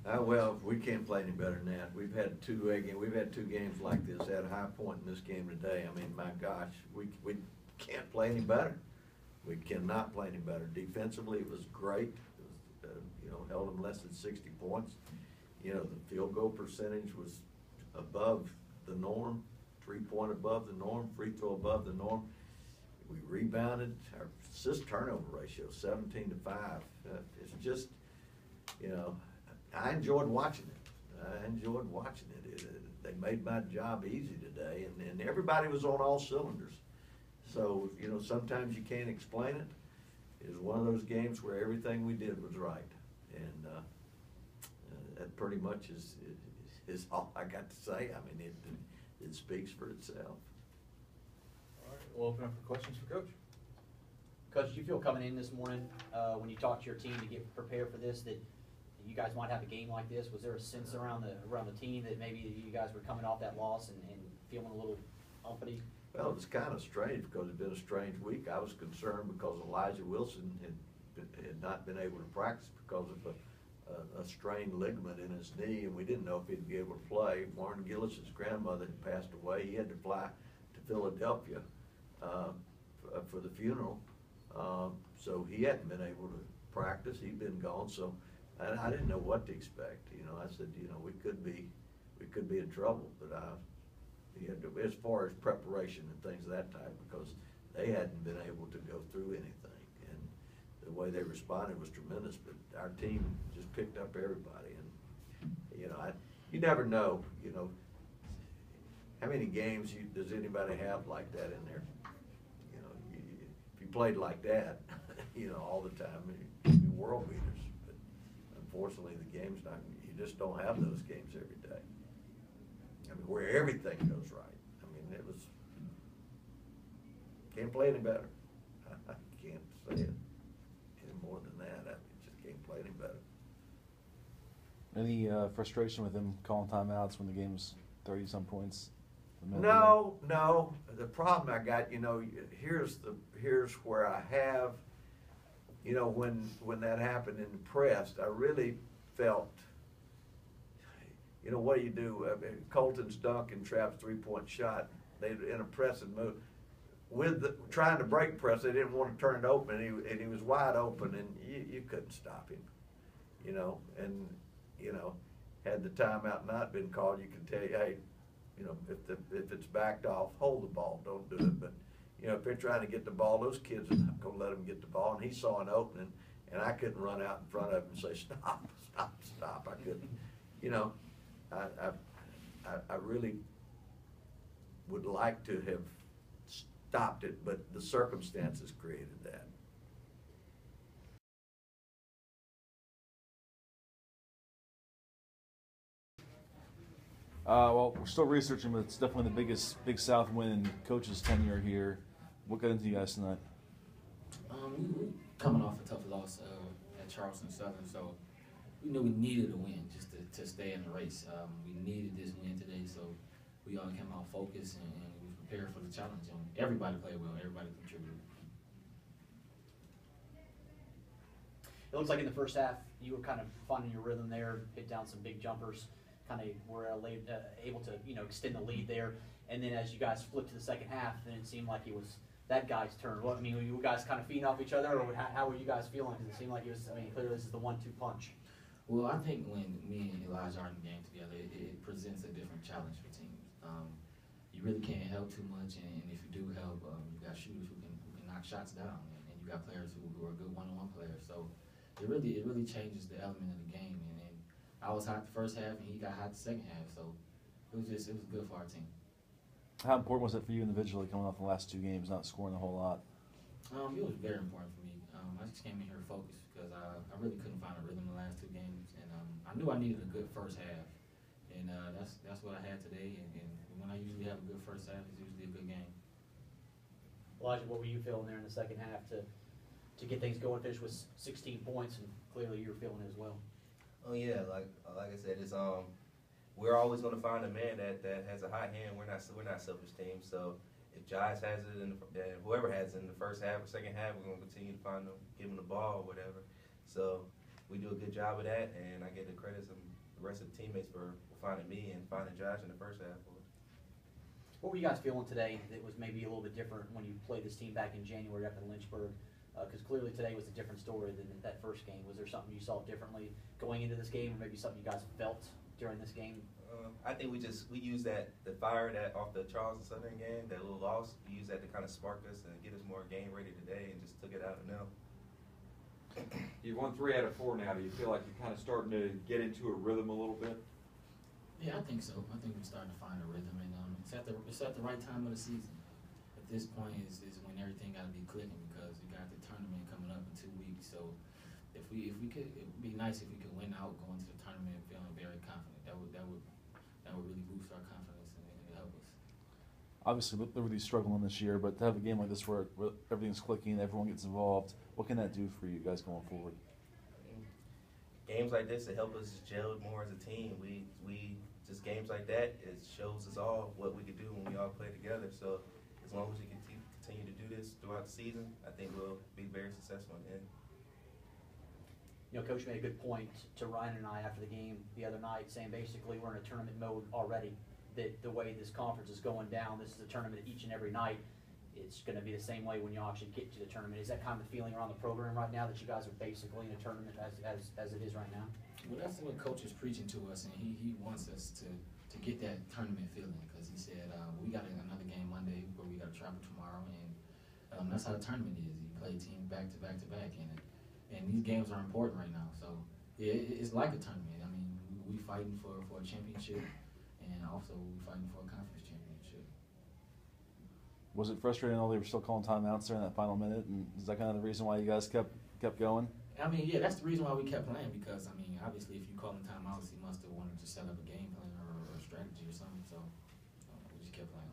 Well, we can't play any better than that. We've had two games like this at High Point in this game today. I mean, my gosh, we can't play any better. We cannot play any better. Defensively, it was great. It was, held them less than 60 points. You know, the field goal percentage was above the norm, 3-point above the norm, free throw above the norm. We rebounded. Our assist turnover ratio 17-5. It's just, I enjoyed watching it. They made my job easy today, and everybody was on all cylinders. So, sometimes you can't explain it. It was one of those games where everything we did was right, and that pretty much is all I got to say. I mean, it speaks for itself. All right, we'll open up for questions for Coach. Coach, did you feel coming in this morning when you talked to your team to get prepared for this that you guys might have a game like this? Was there a sense around the team that maybe you guys were coming off that loss and feeling a little uppity? Well, it was kind of strange because it had been a strange week. I was concerned because Elijah Wilson had not been able to practice because of a strained ligament in his knee, and we didn't know if he'd be able to play. Warren Gillis's grandmother had passed away. He had to fly to Philadelphia for the funeral, so he hadn't been able to practice. He'd been gone, so I didn't know what to expect. I said, we could be in trouble, but as far as preparation and things of that type, because they hadn't been able to go through anything, and the way they responded was tremendous. But our team just picked up everybody, and you never know, how many games does anybody have like that in there? If you played like that, all the time, you'd be world beaters. But unfortunately, the game's not. You just don't have those games every day. I mean, where everything goes right. I mean, it was, can't play any better. I can't say it any more than that. I just can't play any better. Any frustration with him calling timeouts when the game's 30-some points? No. The problem I got, here's where I have, when that happened in the press, I really felt, what do you do? I mean, Colton's dunk and Trapp's 3-point shot, they in a press and move. Trying to break press, they didn't want to turn it open, and he was wide open, and you couldn't stop him, and, had the timeout not been called, you could tell you, hey, if it's backed off, hold the ball, don't do it. But, if they're trying to get the ball, those kids are not going to let them get the ball. And he saw an opening, and I couldn't run out in front of him and say, stop. I couldn't. I really would like to have stopped it, but the circumstances created that. Well, we're still researching, but it's definitely the biggest Big South win in Coach's tenure here. What got into you guys tonight? We coming off a tough loss at Charleston Southern, so we knew we needed a win just to stay in the race. We needed this win today, so we all came out focused and we was prepared for the challenge. And everybody played well, everybody contributed. It looks like in the first half you were kind of finding your rhythm there, hit down some big jumpers, kind of were able to extend the lead there. And then as you guys flipped to the second half, then it seemed like it was that guy's turn. Were you guys kind of feeding off each other, or how were you guys feeling? Because it seemed like it was. Clearly this is the 1-2 punch. Well, I think when me and Elijah are in the game together, it presents a different challenge for teams. You really can't help too much, and if you do help, you got shooters who can knock shots down, and you got players who are good one-on-one players. So it really changes the element of the game. And I was hot the first half, and he got hot the second half. So it was good for our team. How important was it for you individually coming off the last two games, not scoring a whole lot? It was very important for me. I just came in here focused because I really couldn't find a rhythm in the last two games, and I knew I needed a good first half, and that's what I had today. And when I usually have a good first half, it's usually a good game. Elijah, what were you feeling there in the second half to get things going? Finish with 16 points, and clearly you're feeling it as well. Oh yeah, like I said, it's we're always going to find a man that has a hot hand. We're not selfish team. So if Josh has it and whoever has it in the first half or second half, we're going to continue to find them, give them the ball or whatever. So we do a good job of that, and I get the credit. the rest of the teammates for finding me and finding Josh in the first half. What were you guys feeling today that was maybe a little bit different when you played this team back in January up in Lynchburg? Because clearly today was a different story than that first game. Was there something you saw differently going into this game, or maybe something you guys felt during this game? I think we used the fire that off the Charleston Southern game, that little loss. We used that to kind of spark us and get us more game ready today, and just took it out of them. You've won 3 out of 4 now. Do you feel like you're kind of starting to get into a rhythm a little bit? Yeah, I think so. I think we're starting to find a rhythm, and it's at the right time of the season. At this point is when everything got to be clicking, because we got the tournament coming up in 2 weeks. So if we could, it would be nice if we could win out, go into the tournament feeling very confident. That would really boost our confidence and help us. Obviously, Liberty's struggling this year, but to have a game like this where everything's clicking, everyone gets involved, what can that do for you guys going forward? Games like this to help us gel more as a team. We just games like that, it shows us all what we can do when we all play together. So as long as we can continue to do this throughout the season, I think we'll be very successful in the end. You know, Coach made a good point to Ryan and I after the game the other night, saying basically we're in a tournament mode already. That the way this conference is going down, this is a tournament each and every night. It's going to be the same way when you actually get to the tournament. Is that kind of the feeling around the program right now, that you guys are basically in a tournament as it is right now? Well, that's what Coach is preaching to us, and he wants us to get that tournament feeling, because he said we got another game Monday, but we got to travel tomorrow, and that's how the tournament is. You play teams back to back to back, and these games are important right now. So it's like a tournament. I mean, we fighting for a championship, and also we fighting for a conference championship. Was it frustrating all they were still calling timeouts there in that final minute, and is that kind of the reason why you guys kept going? I mean, yeah, that's the reason why we kept playing, because, I mean, obviously if you call him timeouts, he must have wanted to set up a game plan or a strategy or something, so we just kept playing.